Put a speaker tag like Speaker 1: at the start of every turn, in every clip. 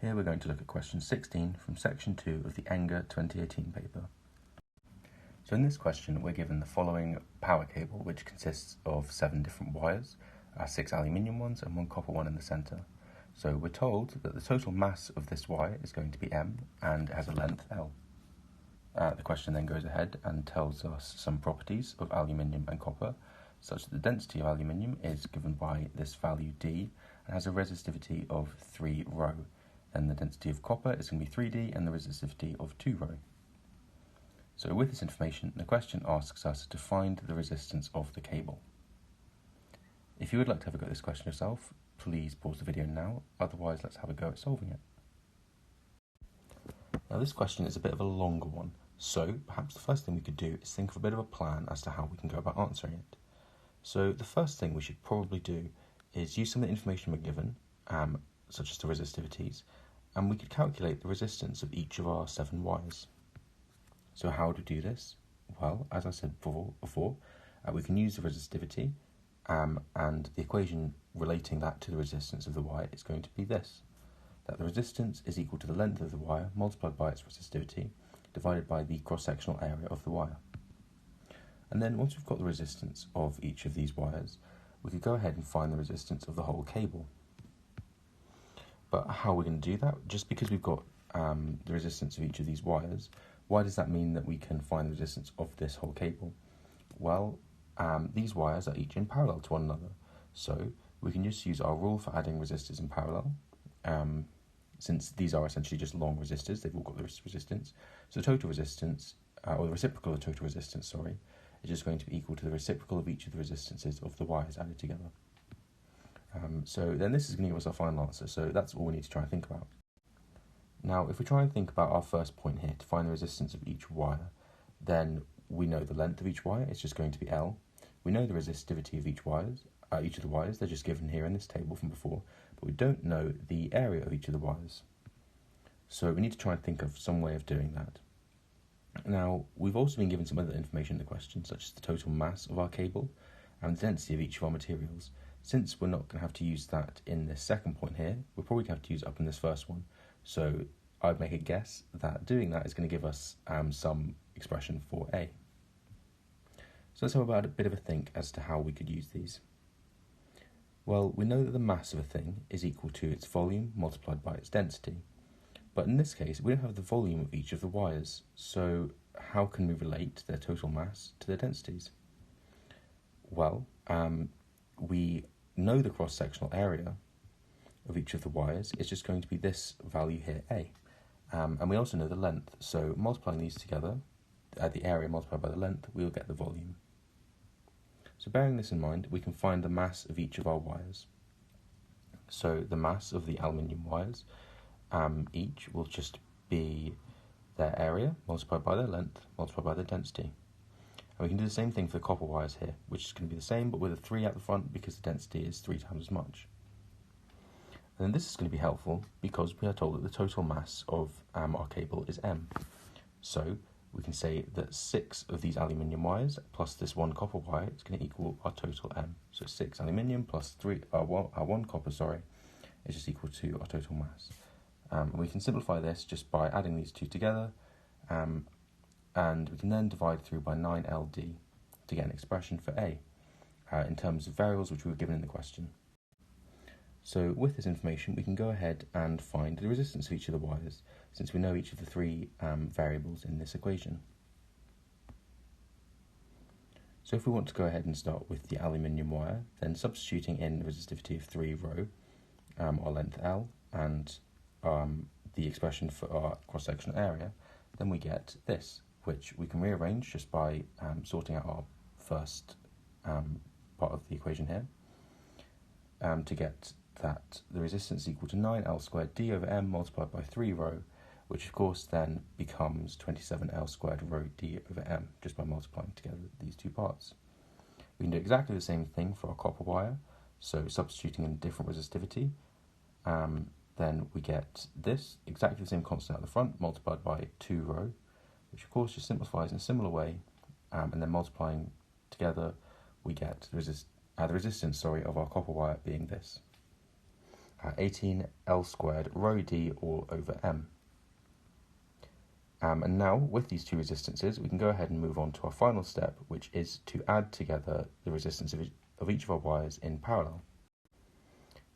Speaker 1: Here we're going to look at question 16 from section 2 of the ENGAA 2018 paper. So in this question we're given the following power cable, which consists of 7 different wires, 6 aluminium ones and 1 copper one in the centre. So we're told that the total mass of this wire is going to be m and it has a length L. The question then goes ahead and tells us some properties of aluminium and copper, such that the density of aluminium is given by this value D and has a resistivity of 3 rho. Then the density of copper is going to be 3D and the resistivity of 2 rho. So with this information, the question asks us to find the resistance of the cable. If you would like to have a go at this question yourself, please pause the video now, otherwise let's have a go at solving it. Now this question is a bit of a longer one, so perhaps the first thing we could do is think of a bit of a plan as to how we can go about answering it. So the first thing we should probably do is use some of the information we're given, such as the resistivities, and we could calculate the resistance of each of our 7 wires. So how do we do this? Well, as I said before, we can use the resistivity, and the equation relating that to the resistance of the wire is going to be this, that the resistance is equal to the length of the wire multiplied by its resistivity divided by the cross-sectional area of the wire. And then once we've got the resistance of each of these wires, we could go ahead and find the resistance of the whole cable. But how are we going to do that? Just because we've got the resistance of each of these wires, why does that mean that we can find the resistance of this whole cable? Well, these wires are each in parallel to one another, so we can just use our rule for adding resistors in parallel. Since these are essentially just long resistors, they've all got this resistance. So total resistance, or the reciprocal of total resistance, sorry, is just going to be equal to the reciprocal of each of the resistances of the wires added together. So then this is going to give us our final answer, so that's all we need to try and think about. Now, if we try and think about our first point here, to find the resistance of each wire, then we know the length of each wire, it's just going to be L. We know the resistivity of each of the wires, they're just given here in this table from before, but we don't know the area of each of the wires. So we need to try and think of some way of doing that. Now, we've also been given some other information in the question, such as the total mass of our cable and the density of each of our materials. Since we're not going to have to use that in this second point here, we're probably going to have to use it up in this first one. So I'd make a guess that doing that is going to give us some expression for A. So let's have about a bit of a think as to how we could use these. Well, we know that the mass of a thing is equal to its volume multiplied by its density. But in this case, we don't have the volume of each of the wires, so how can we relate their total mass to their densities? Well, we know the cross-sectional area of each of the wires is just going to be this value here, A. And we also know the length, so multiplying these together, the area multiplied by the length, we'll get the volume. So bearing this in mind, we can find the mass of each of our wires. So the mass of the aluminium wires, each will just be their area multiplied by their length multiplied by their density. And we can do the same thing for the copper wires here, which is going to be the same but with a 3 at the front because the density is 3 times as much. And then this is going to be helpful because we are told that the total mass of our cable is m. So we can say that 6 of these aluminium wires plus this 1 copper wire is going to equal our total m. So 6 aluminium plus 1 copper, is just equal to our total mass. And we can simplify this just by adding these two together, and we can then divide through by 9LD to get an expression for A in terms of variables which we were given in the question. So with this information we can go ahead and find the resistance of each of the wires, since we know each of the 3 variables in this equation. So if we want to go ahead and start with the aluminium wire, then substituting in the resistivity of 3 rho, our length L, and the expression for our cross-sectional area, then we get this, which we can rearrange just by sorting out our first part of the equation here, to get that the resistance is equal to 9L squared D over M multiplied by 3 rho, which of course then becomes 27L squared rho D over M, just by multiplying together these two parts. We can do exactly the same thing for our copper wire, so substituting in a different resistivity, then we get this, exactly the same constant at the front, multiplied by 2 rho, which of course just simplifies in a similar way, and then multiplying together we get the resistance of our copper wire being this. 18L squared rho d all over m. And now, with these two resistances, we can go ahead and move on to our final step, which is to add together the resistance of each of our wires in parallel.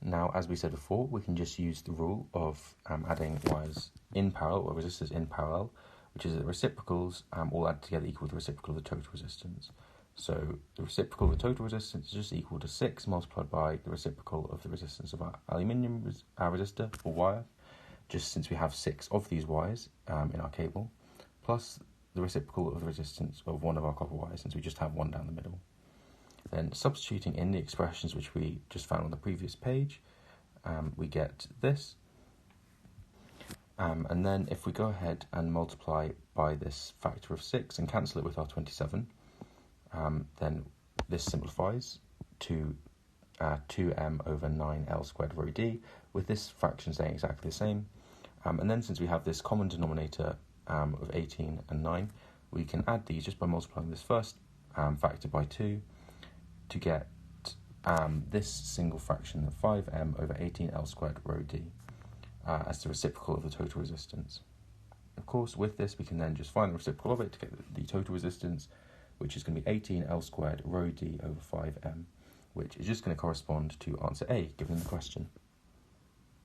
Speaker 1: Now, as we said before, we can just use the rule of adding wires in parallel, or resistors in parallel, which is that the reciprocals all add together equal to the reciprocal of the total resistance. So the reciprocal of the total resistance is just equal to 6 multiplied by the reciprocal of the resistance of our aluminium resistor or wire, just since we have 6 of these wires in our cable, plus the reciprocal of the resistance of one of our copper wires, since we just have one down the middle. Then substituting in the expressions which we just found on the previous page, we get this. And then if we go ahead and multiply by this factor of 6 and cancel it with our 27, then this simplifies to 2m over 9l squared rho d, with this fraction staying exactly the same. And then since we have this common denominator of 18 and 9, we can add these just by multiplying this first factor by 2 to get this single fraction of 5m over 18l squared rho d as the reciprocal of the total resistance. Of course, with this we can then just find the reciprocal of it to get the total resistance, which is going to be 18l squared rho d over 5m, which is just going to correspond to answer A given in the question.